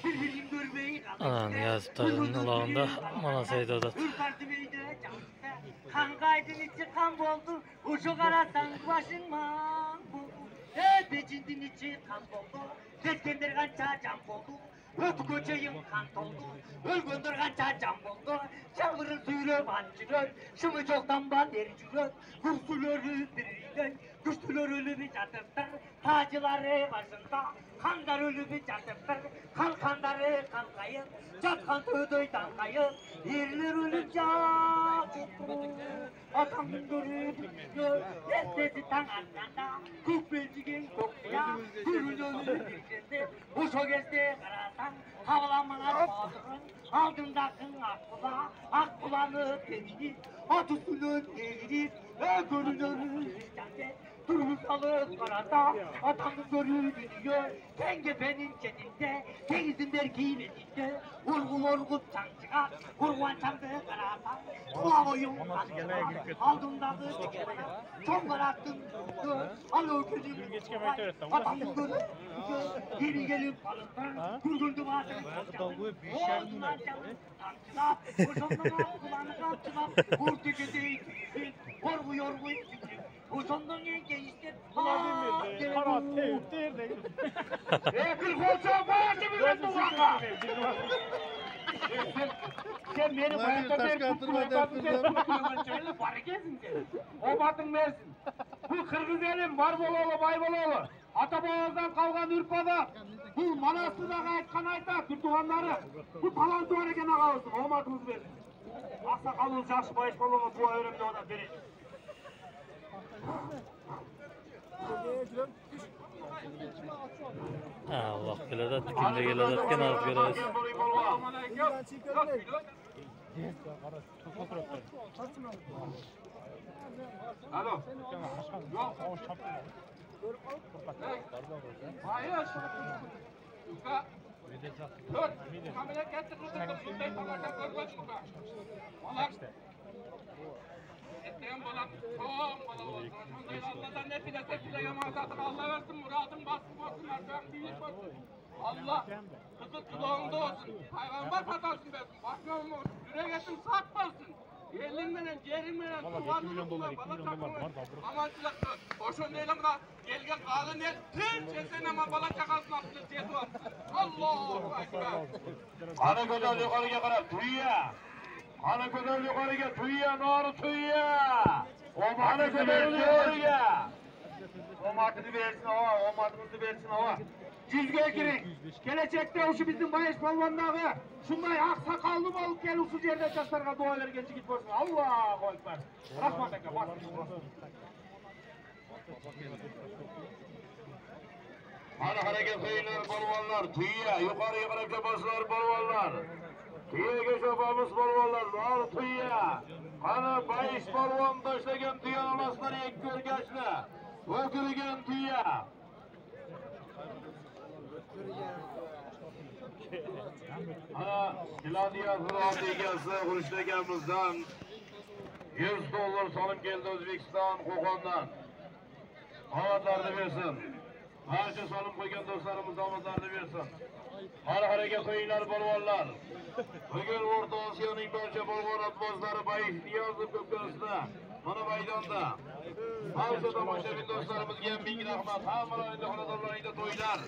Birbirini görmeyi Anan yazıplarının ulağında mana Seydo'da. Kan kaydın içi kan oldu. Uşu karasan başın man buldu. Becindin içi kan oldu. Keskendir kança can oldu. Ötü koçayım kan oldu. Ölgöndür kança can oldu. Çavırın suyla bancırır. Şımı çoktan ban dericirır. Güçlülörü biriyden. Güçlülörü bir çatırtır. Tacıları başında. Kandar ölü bir çatırtır. Kalkandarı kankayın. Çatkan tüydüyden kayın. Yerler ölüm çat. Atamın görüldü. Nefesi tan arkanda. Kukbelcigen kokya. Gürün ölü birikinde. Uşo gezde karasan. Havalanmalar bağdırın. Aldındakın akbula. Akbulanı temini. Atüstünün eğilip. Gürün ölü birikinde. Durmusalı karada. Atamın görüldü diyor. Tengepenin çetinde. Denizin berkiğinde. Urgun urgun çancığa. Urgun çamdı karada. Tula boyun aldımdağı çıkıyor. Çok bıraktım. Alo gözüm. Atamın görüldü. Geri gelip balıklar. Kurguldum ağzını. Oğuzundan çalıp. Tamçılar. Boşandılar. Kulağını kapçılar. Vur tüketi. Yorgu yorgu. Boşandın gençler. Para tevdir. Kırk olsa bağırdı bir ben duvaka. Sen beni hayatta der para gelsin sen. O batın versin. Bu Kırgız elim var boloğlu bay boloğlu. Ata-babamızdan kalgan ürp adam. Bu Manastır'da aytkan ayta Türktuğanları. Bu talan duvar ekene kalırsın. Omatımız versin. Aksakalımız жақсы байыш болуға туа өрімді одан берейін. Allah keladi, kimde keladi, etken alıp görüyoruz. Alo. Yok. Hayır. Yuka. Dur. Kamera getirdim. Bunday palardan görmedim ben. Malak. Ettiğim balak. Tamam balak. Bunday Allah'tan ne bile yaman zaten Allah versin muradın bassın olsun. Erdoğan büyük olsun. Allah kızı kulağında olsun. Hayvanlar patarsın versin. Bakmam olsun. Yüreğetin satmasın. Yerlin menen, yerin menen, tuğanın bala çakın. Amancılık boşun değilim da gelgen ağın el, tüm çesen ama bala çakarsın aslında çetu atsın. Allahu Ekber. Ana kadar yukarıya kadar tuyya. Ana kadar yukarıya tuyya, nuru tuyya. Ana kadar yukarıya. O martını versin hava, o martımızı versin hava. Cizgeye girin. Gelecekte şu bizim bayış balvandağı. Şunday aksakallı balık gel usul yerde yaşlarına dua vergen çekit borsun. Allahu Ekber. Rahmat eke bak. Hadi hareket kıyınlar balvanlar. Tüyye yukarı yukarı basılar balvanlar. Tüyye geçopamız balvanlar. Var tüyye. Hani bayış balvan taşlagen tüyye anasları ek görgeçle. Ökürgen tüyye. Siladiya Fırat'ı gelse Kuruştegemizden $100 salıp geldi Özbekistan Kokon'dan. Avatlarını versin. Harca salıp koygan dostlarımız avatlarını versin. Har hareket oyunlar balvarlar. Bugün Orta Asya'nın barcha balvar atmazları bayış niyazlı köpkörüsüne. Mana maydonda. Harca tomoshabin dostlarımız gen bin rahmat. Hammalarında xonadonlarida to'ylar.